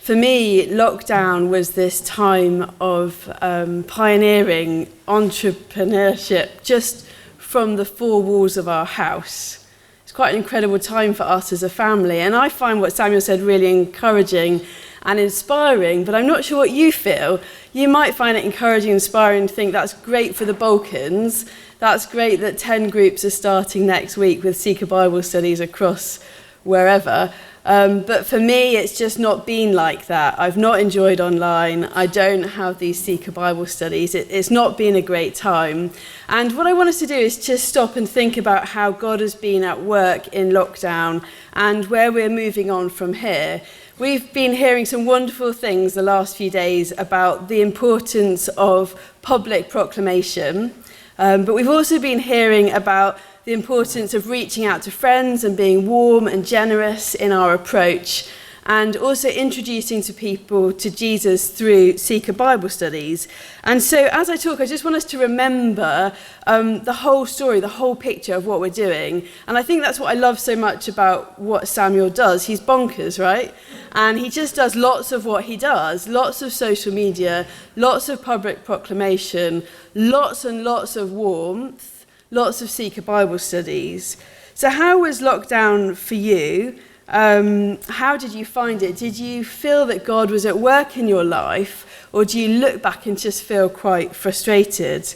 For me, lockdown was this time of pioneering entrepreneurship just from the four walls of our house. It's quite an incredible time for us as a family, and I find what Samuel said really encouraging and inspiring, but I'm not sure what you feel. You might find it encouraging and inspiring to think that's great for the Balkans, that's great that 10 groups are starting next week with Seeker Bible studies across wherever. But for me, it's just not been like that. I've not enjoyed online. I don't have these Seeker Bible studies. It's not been a great time. And what I want us to do is just stop and think about how God has been at work in lockdown and where we're moving on from here. We've been hearing some wonderful things the last few days about the importance of public proclamation. But we've also been hearing about the importance of reaching out to friends and being warm and generous in our approach, and also introducing to people to Jesus through Seeker Bible studies. And so as I talk, I just want us to remember the whole story, the whole picture of what we're doing. And I think that's what I love so much about what Samuel does. He's bonkers, right? And he just does lots of what he does, lots of social media, lots of public proclamation, lots and lots of warmth, lots of Seeker Bible studies. So how was lockdown for you? How did you find it? Did you feel that God was at work in your life, or do you look back and just feel quite frustrated?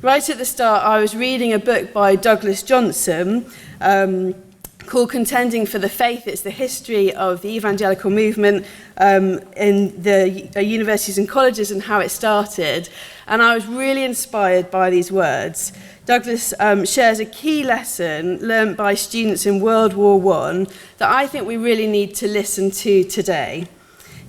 Right at the start, I was reading a book by Dawson called Contending for the Faith. It's the history of the evangelical movement in the universities and colleges and how it started. And I was really inspired by these words. Douglas shares a key lesson learnt by students in World War I that I think we really need to listen to today.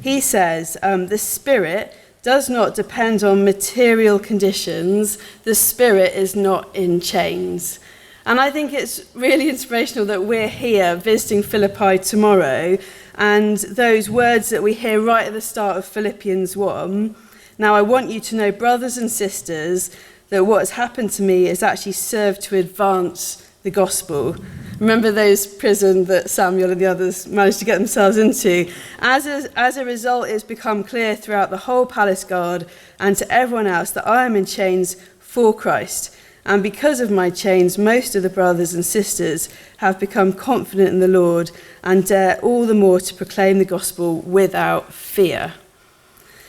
He says, the Spirit does not depend on material conditions. The Spirit is not in chains. And I think it's really inspirational that we're here visiting Philippi tomorrow, and those words that we hear right at the start of Philippians 1. Now I want you to know, brothers and sisters, that what has happened to me has actually served to advance the gospel. Remember those prison that Samuel and the others managed to get themselves into? As a result, it's become clear throughout the whole palace guard and to everyone else that I am in chains for Christ. And because of my chains, most of the brothers and sisters have become confident in the Lord and dare all the more to proclaim the gospel without fear.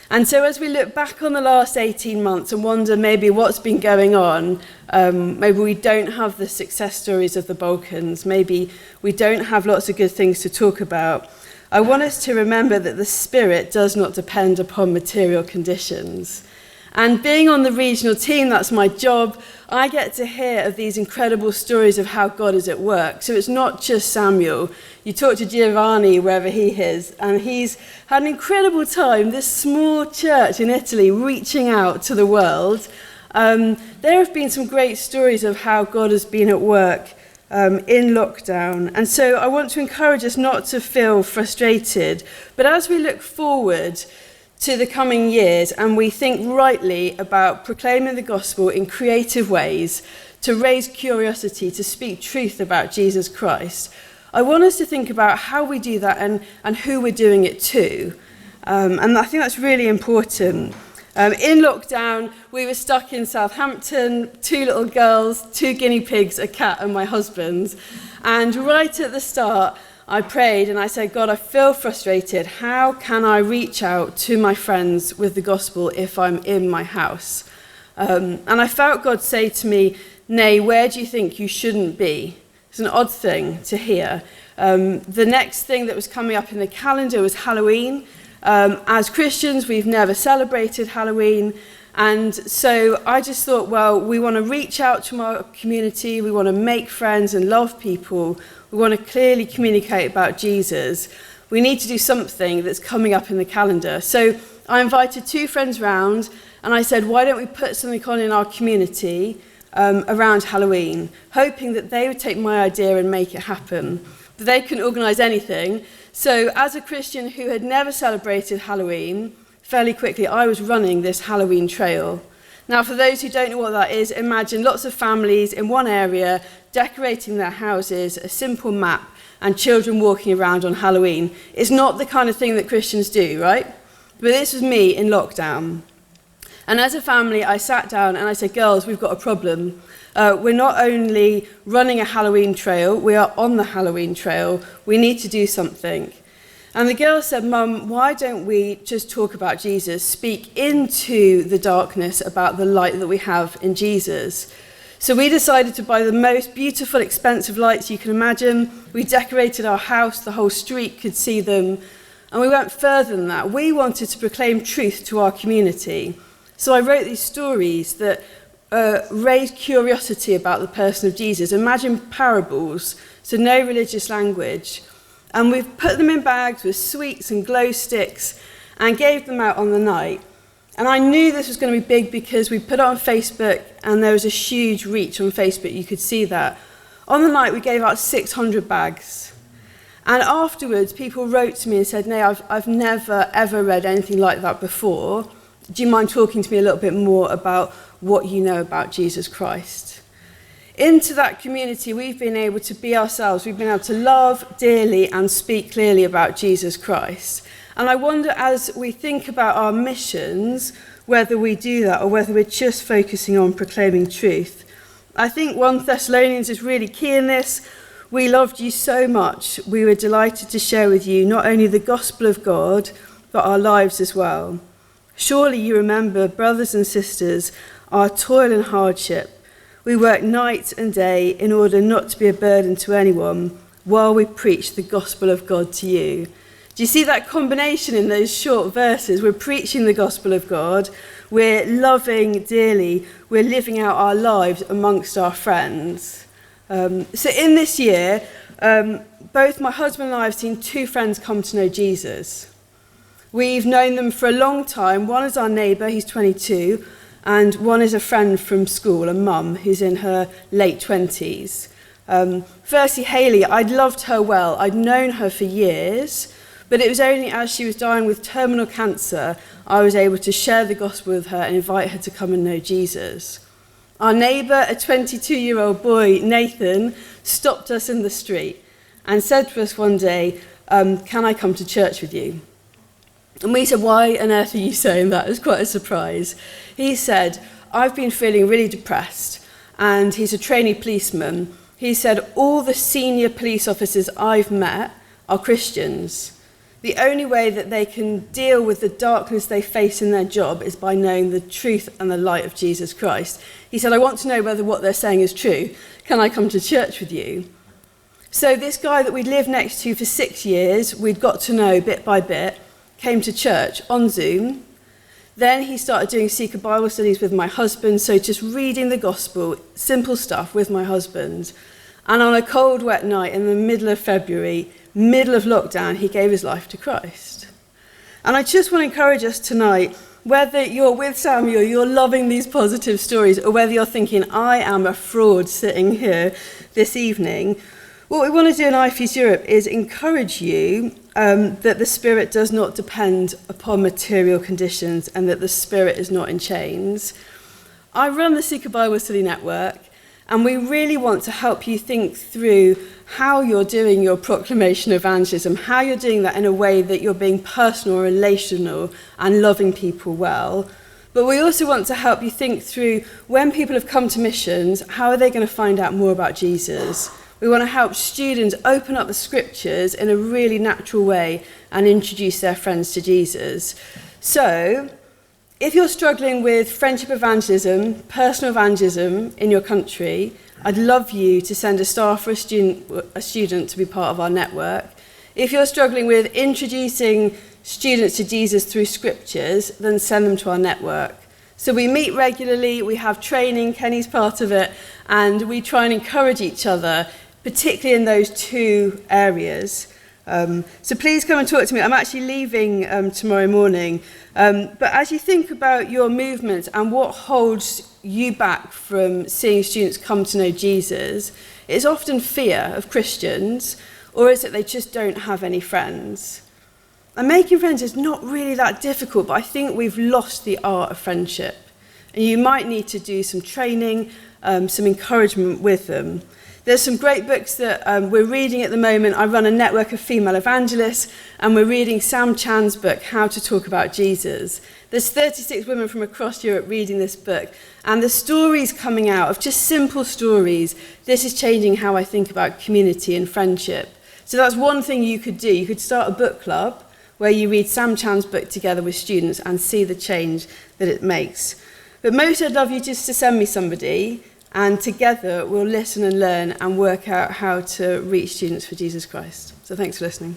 And so as we look back on the last 18 months and wonder maybe what's been going on, maybe we don't have the success stories of the Balkans, maybe we don't have lots of good things to talk about, I want us to remember that the Spirit does not depend upon material conditions. And being on the regional team, that's my job, I get to hear of these incredible stories of how God is at work. So it's not just Samuel. You talk to Giovanni, wherever he is, and he's had an incredible time, this small church in Italy, reaching out to the world. There have been some great stories of how God has been at work in lockdown. And so I want to encourage us not to feel frustrated, but as we look forward to the coming years and we think rightly about proclaiming the gospel in creative ways, to raise curiosity, to speak truth about Jesus Christ, I want us to think about how we do that and who we're doing it to. And I think that's really important. In lockdown, we were stuck in Southampton, 2 little girls, 2 guinea pigs, a cat and my husband. And right at the start, I prayed and I said, God, I feel frustrated. How can I reach out to my friends with the gospel if I'm in my house? And I felt God say to me, Nay, where do you think you shouldn't be? It's an odd thing to hear. The next thing that was coming up in the calendar was Halloween. As Christians, we've never celebrated Halloween. And so I just thought, well, we want to reach out to our community. We want to make friends and love people. We want to clearly communicate about Jesus. We need to do something that's coming up in the calendar. So I invited 2 friends round and I said, why don't we put something on in our community around Halloween, hoping that they would take my idea and make it happen. But they couldn't organise anything. So as a Christian who had never celebrated Halloween, fairly quickly I was running this Halloween trail. Now, for those who don't know what that is, imagine lots of families in one area decorating their houses, a simple map, and children walking around on Halloween. It's not the kind of thing that Christians do, right? But this was me in lockdown. And as a family, I sat down and I said, girls, we've got a problem. We're not only running a Halloween trail, we are on the Halloween trail. We need to do something. And the girls said, Mum, why don't we just talk about Jesus, speak into the darkness about the light that we have in Jesus? So we decided to buy the most beautiful, expensive lights you can imagine. We decorated our house, the whole street could see them. And we went further than that. We wanted to proclaim truth to our community. So I wrote these stories that raised curiosity about the person of Jesus. Imagine parables, so no religious language. And we've put them in bags with sweets and glow sticks and gave them out on the night. And I knew this was going to be big because we put it on Facebook and there was a huge reach on Facebook. You could see that. On the night, we gave out 600 bags. And afterwards, people wrote to me and said, "Nay, I've never, ever read anything like that before. Do you mind talking to me a little bit more about what you know about Jesus Christ?" Into that community, we've been able to be ourselves. We've been able to love dearly and speak clearly about Jesus Christ. And I wonder, as we think about our missions, whether we do that or whether we're just focusing on proclaiming truth. I think 1 Thessalonians is really key in this. We loved you so much. We were delighted to share with you not only the gospel of God, but our lives as well. Surely you remember, brothers and sisters, our toil and hardship. We work night and day in order not to be a burden to anyone while we preach the gospel of God to you. Do you see that combination in those short verses? We're preaching the gospel of God, we're loving dearly, we're living out our lives amongst our friends. So in this year, both my husband and I have seen 2 friends come to know Jesus. We've known them for a long time. One is our neighbour, he's 22, and one is a friend from school, a mum who's in her late 20s. Firstly, Hayley, I'd loved her well. I'd known her for years, but it was only as she was dying with terminal cancer I was able to share the gospel with her and invite her to come and know Jesus. Our neighbour, a 22-year-old boy, Nathan, stopped us in the street and said to us one day, "Can I come to church with you?" And we said, "Why on earth are you saying that?" It was quite a surprise. He said, "I've been feeling really depressed," and he's a trainee policeman. He said, "All the senior police officers I've met are Christians. The only way that they can deal with the darkness they face in their job is by knowing the truth and the light of Jesus Christ." He said, "I want to know whether what they're saying is true. Can I come to church with you?" So this guy that we'd lived next to for 6 years, we'd got to know bit by bit, came to church on Zoom. Then he started doing Seeker Bible studies with my husband, so just reading the gospel, simple stuff with my husband. And on a cold, wet night in the middle of February, middle of lockdown, he gave his life to Christ. And I just want to encourage us tonight, whether you're with Samuel, you're loving these positive stories, or whether you're thinking, I am a fraud sitting here this evening, what we want to do in IFES Europe is encourage you that the Spirit does not depend upon material conditions and that the Spirit is not in chains. I run the Seeker Bible Study Network, and we really want to help you think through how you're doing your proclamation of evangelism, how you're doing that in a way that you're being personal, relational, and loving people well. But we also want to help you think through when people have come to missions, how are they going to find out more about Jesus? We want to help students open up the scriptures in a really natural way and introduce their friends to Jesus. So, if you're struggling with friendship evangelism, personal evangelism in your country, I'd love you to send a staff or a student to be part of our network. If you're struggling with introducing students to Jesus through scriptures, then send them to our network. So we meet regularly, we have training, Kenny's part of it, and we try and encourage each other, particularly in those 2 areas. So please come and talk to me. I'm actually leaving tomorrow morning. But as you think about your movement and what holds you back from seeing students come to know Jesus, it's often fear of Christians, or is it they just don't have any friends? And making friends is not really that difficult, but I think we've lost the art of friendship. And you might need to do some training, some encouragement with them. There's some great books that we're reading at the moment. I run a network of female evangelists, and we're reading Sam Chan's book, How to Talk About Jesus. There's 36 women from across Europe reading this book, and the stories coming out of just simple stories. This is changing how I think about community and friendship. So that's one thing you could do. You could start a book club where you read Sam Chan's book together with students and see the change that it makes. But most I'd love you just to send me somebody, and together we'll listen and learn and work out how to reach students for Jesus Christ. So thanks for listening.